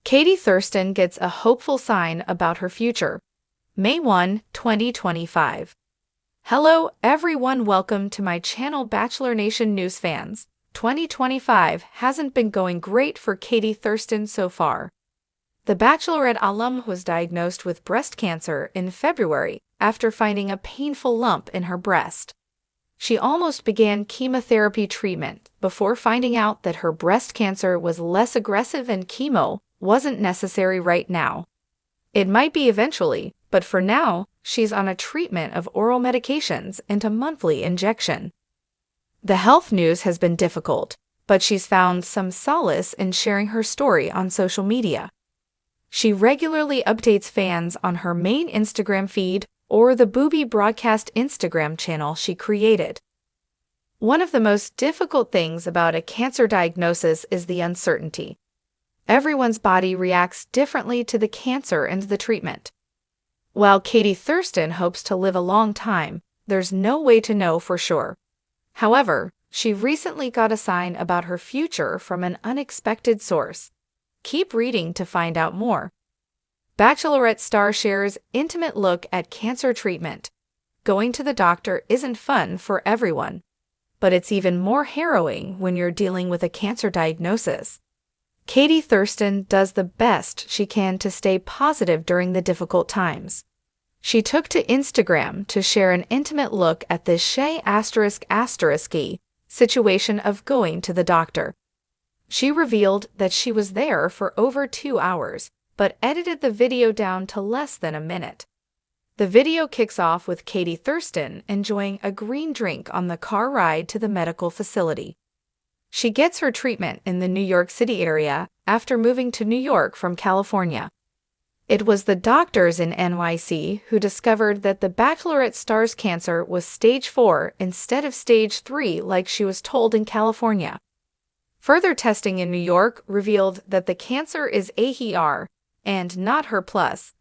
Katie Thurston gets a hopeful sign about her future. May 1, 2025. Hello everyone, welcome to my channel Bachelor Nation News fans. 2025 hasn't been going great for Katie Thurston so far. The Bachelorette alum was diagnosed with breast cancer in February after finding a painful lump in her breast. She almost began chemotherapy treatment before finding out that her breast cancer was less aggressive and chemo wasn't necessary right now. It might be eventually, but for now, she's on a treatment of oral medications and a monthly injection. The health news has been difficult, but she's found some solace in sharing her story on social media. She regularly updates fans on her main Instagram feed or the Booby Broadcast Instagram channel she created. One of the most difficult things about a cancer diagnosis is the uncertainty. Everyone's body reacts differently to the cancer and the treatment. While Katie Thurston hopes to live a long time, there's no way to know for sure. However, she recently got a sign about her future from an unexpected source. Keep reading to find out more. Bachelorette star shares intimate look at cancer treatment. Going to the doctor isn't fun for everyone, but it's even more harrowing when you're dealing with a cancer diagnosis. Katie Thurston does the best she can to stay positive during the difficult times. She took to Instagram to share an intimate look at this situation of going to the doctor. She revealed that she was there for over 2 hours, but edited the video down to less than a minute. The video kicks off with Katie Thurston enjoying a green drink on the car ride to the medical facility. She gets her treatment in the New York City area after moving to New York from California. It was the doctors in NYC who discovered that the Bachelorette star's cancer was stage 4 instead of stage 3 like she was told in California. Further testing in New York revealed that the cancer is HER and not HER+,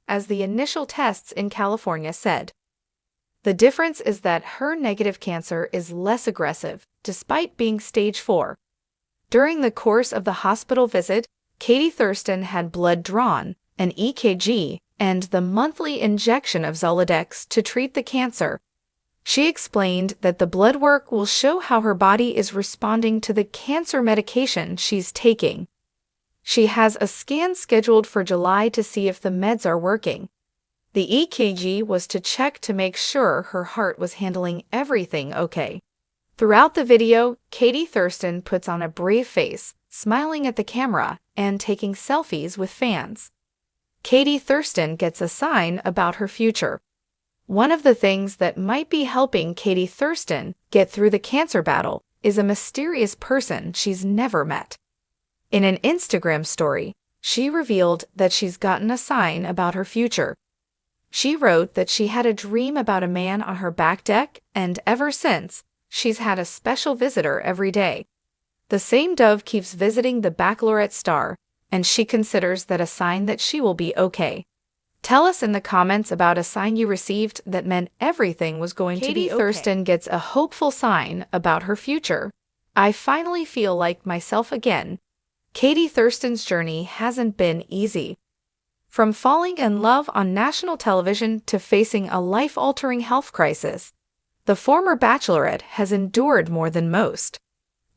as the initial tests in California said. The difference is that her negative cancer is less aggressive, despite being stage 4. During the course of the hospital visit, Katie Thurston had blood drawn, an EKG, and the monthly injection of Zoladex to treat the cancer. She explained that the blood work will show how her body is responding to the cancer medication she's taking. She has a scan scheduled for July to see if the meds are working. The EKG was to check to make sure her heart was handling everything okay. Throughout the video, Katie Thurston puts on a brave face, smiling at the camera and taking selfies with fans. Katie Thurston gets a sign about her future. One of the things that might be helping Katie Thurston get through the cancer battle is a mysterious person she's never met. In an Instagram story, she revealed that she's gotten a sign about her future. She wrote that she had a dream about a man on her back deck, and ever since, she's had a special visitor every day. The same dove keeps visiting the Bachelorette star, and she considers that a sign that she will be okay. Tell us in the comments about a sign you received that meant everything was going to be okay. Katie Thurston gets a hopeful sign about her future. I finally feel like myself again. Katie Thurston's journey hasn't been easy. From falling in love on national television to facing a life-altering health crisis, the former Bachelorette has endured more than most.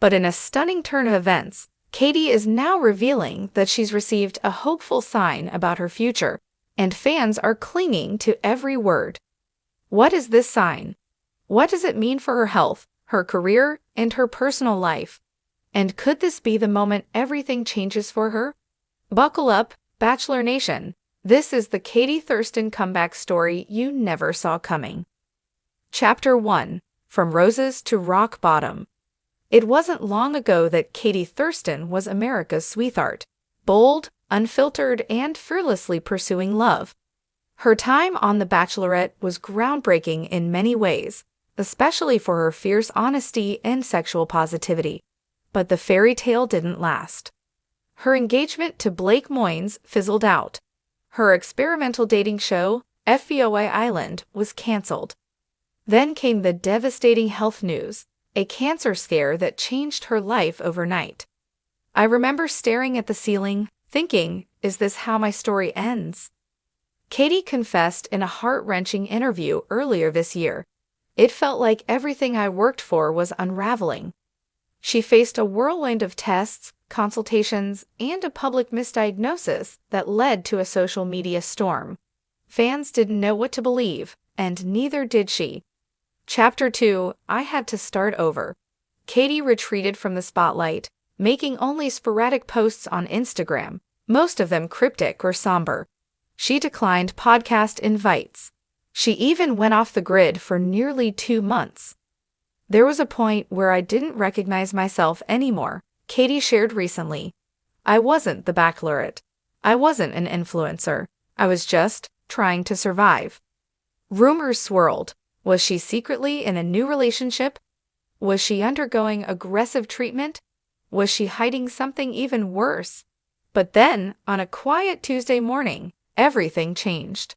But in a stunning turn of events, Katie is now revealing that she's received a hopeful sign about her future, and fans are clinging to every word. What is this sign? What does it mean for her health, her career, and her personal life? And could this be the moment everything changes for her? Buckle up, Bachelor Nation. This is the Katie Thurston comeback story you never saw coming. Chapter 1. From Roses to Rock Bottom. It wasn't long ago that Katie Thurston was America's sweetheart, bold, unfiltered, and fearlessly pursuing love. Her time on The Bachelorette was groundbreaking in many ways, especially for her fierce honesty and sexual positivity. But the fairy tale didn't last. Her engagement to Blake Moynes fizzled out. Her experimental dating show, FBOI Island, was canceled. Then came the devastating health news, a cancer scare that changed her life overnight. I remember staring at the ceiling, thinking, Is this how my story ends? Katie confessed in a heart-wrenching interview earlier this year. It felt like everything I worked for was unraveling. She faced a whirlwind of tests, consultations, and a public misdiagnosis that led to a social media storm. Fans didn't know what to believe, and neither did she. Chapter 2: I had to start over. Katie retreated from the spotlight, making only sporadic posts on Instagram, most of them cryptic or somber. She declined podcast invites. She even went off the grid for nearly 2 months. There was a point where I didn't recognize myself anymore, Katie shared recently. I wasn't the Bachelorette. I wasn't an influencer. I was just trying to survive. Rumors swirled. Was she secretly in a new relationship? Was she undergoing aggressive treatment? Was she hiding something even worse? But then, on a quiet Tuesday morning, everything changed.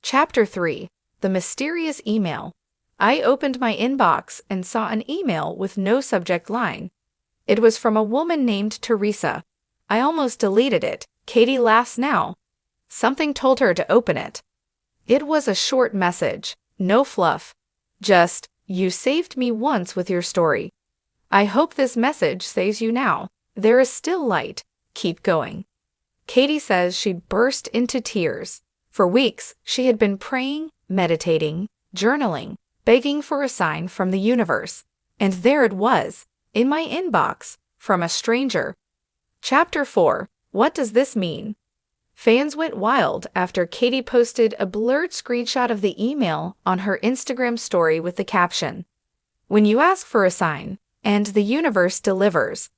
Chapter 3: The Mysterious Email. I opened my inbox and saw an email with no subject line. It was from a woman named Teresa. I almost deleted it. Katie laughs now. Something told her to open it. It was a short message, no fluff. Just, "You saved me once with your story. I hope this message saves you now. There is still light. Keep going." Katie says she burst into tears. For weeks, she had been praying, meditating, journaling, begging for a sign from the universe. And there it was, in my inbox, from a stranger. Chapter 4: What does this mean? Fans went wild after Katie posted a blurred screenshot of the email on her Instagram story with the caption, "When you ask for a sign, and the universe delivers."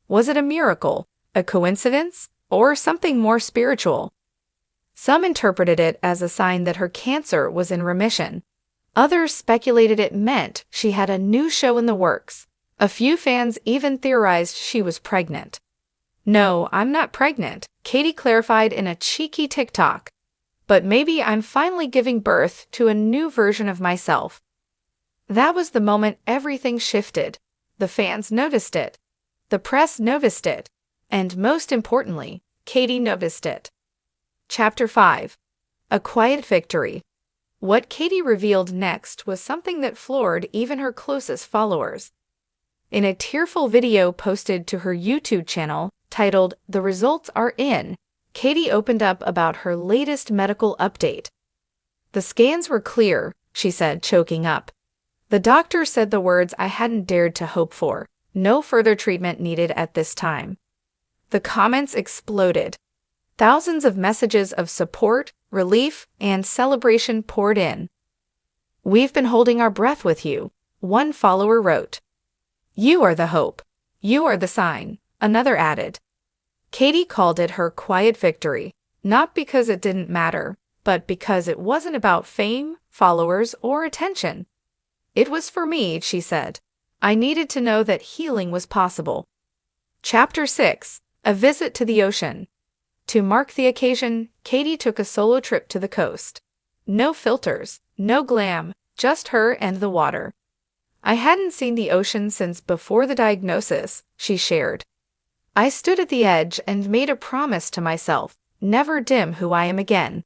Was it a miracle, a coincidence, or something more spiritual? Some interpreted it as a sign that her cancer was in remission. Others speculated it meant she had a new show in the works. A few fans even theorized she was pregnant. "No, I'm not pregnant," Katie clarified in a cheeky TikTok. "But maybe I'm finally giving birth to a new version of myself." That was the moment everything shifted. The fans noticed it. The press noticed it. And most importantly, Katie noticed it. Chapter 5: A Quiet Victory. What Katie revealed next was something that floored even her closest followers. In a tearful video posted to her YouTube channel, titled "The Results Are In," Katie opened up about her latest medical update. "The scans were clear," she said, choking up. "The doctor said the words I hadn't dared to hope for. No further treatment needed at this time." The comments exploded. Thousands of messages of support, relief, and celebration poured in. "We've been holding our breath with you," one follower wrote. "You are the hope. You are the sign," another added. Katie called it her quiet victory, not because it didn't matter, but because it wasn't about fame, followers, or attention. "It was for me," she said. "I needed to know that healing was possible." Chapter 6: A Visit to the Ocean. To mark the occasion, Katie took a solo trip to the coast. No filters, no glam, just her and the water. "I hadn't seen the ocean since before the diagnosis," she shared. "I stood at the edge and made a promise to myself, never dim who I am again."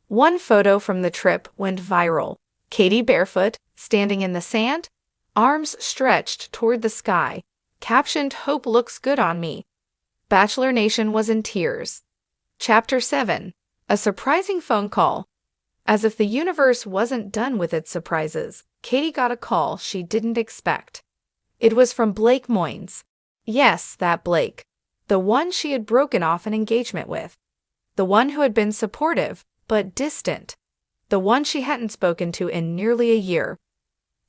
One photo from the trip went viral. Katie barefoot, standing in the sand, arms stretched toward the sky, captioned, "Hope looks good on me." Bachelor Nation was in tears. Chapter 7: A Surprising Phone Call. As if the universe wasn't done with its surprises, Katie got a call she didn't expect. It was from Blake Moynes. Yes, that Blake. The one she had broken off an engagement with. The one who had been supportive, but distant. The one she hadn't spoken to in nearly a year.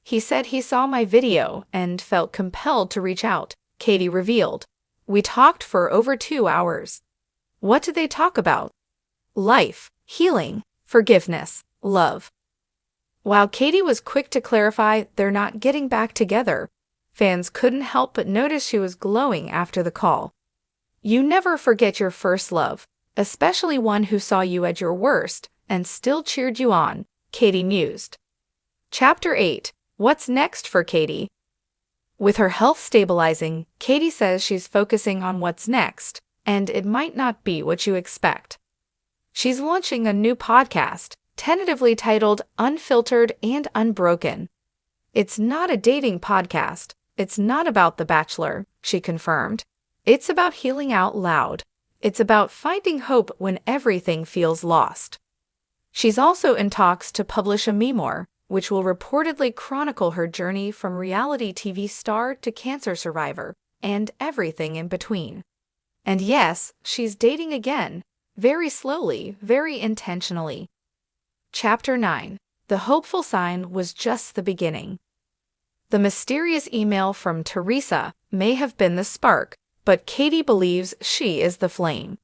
"He said he saw my video and felt compelled to reach out," Katie revealed. "We talked for over 2 hours." What did they talk about? Life, healing, forgiveness, love. While Katie was quick to clarify they're not getting back together, fans couldn't help but notice she was glowing after the call. "You never forget your first love, especially one who saw you at your worst and still cheered you on," Katie mused. Chapter 8: What's next for Katie? With her health stabilizing, Katie says she's focusing on what's next, and it might not be what you expect. She's launching a new podcast, tentatively titled Unfiltered and Unbroken. It's not a dating podcast. It's not about The Bachelor, she confirmed. It's about healing out loud. It's about finding hope when everything feels lost. She's also in talks to publish a memoir, which will reportedly chronicle her journey from reality TV star to cancer survivor, and everything in between. And yes, she's dating again, very slowly, very intentionally. Chapter 9. The hopeful sign was just the beginning. The mysterious email from Teresa may have been the spark, but Katie believes she is the flame.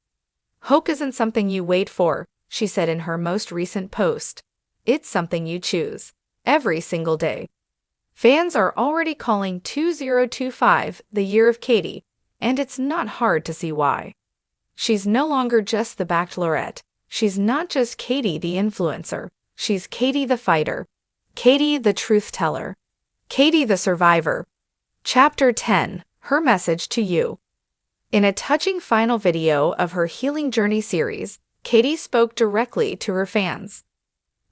Hope isn't something you wait for, she said in her most recent post. It's something you choose, every single day. Fans are already calling 2025 the year of Katie, and it's not hard to see why. She's no longer just the Bachelorette. She's not just Katie the influencer. She's Katie the fighter. Katie the truth teller. Katie the survivor. Chapter 10. Her message to you. In a touching final video of her Healing Journey series, Katie spoke directly to her fans.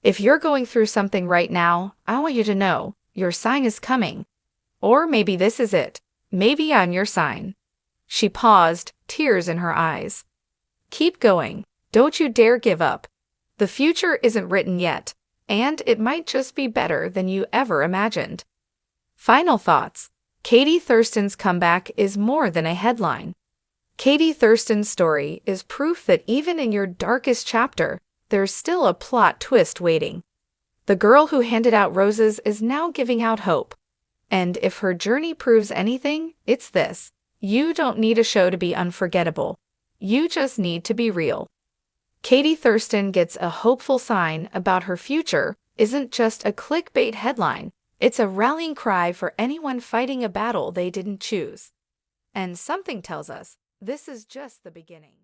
If you're going through something right now, I want you to know, your sign is coming. Or maybe this is it. Maybe I'm your sign. She paused, tears in her eyes. Keep going. Don't you dare give up. The future isn't written yet, and it might just be better than you ever imagined. Final thoughts. Katie Thurston's comeback is more than a headline. Katie Thurston's story is proof that even in your darkest chapter, there's still a plot twist waiting. The girl who handed out roses is now giving out hope. And if her journey proves anything, it's this. You don't need a show to be unforgettable. You just need to be real. Katie Thurston gets a hopeful sign about her future isn't just a clickbait headline. It's a rallying cry for anyone fighting a battle they didn't choose. And something tells us this is just the beginning.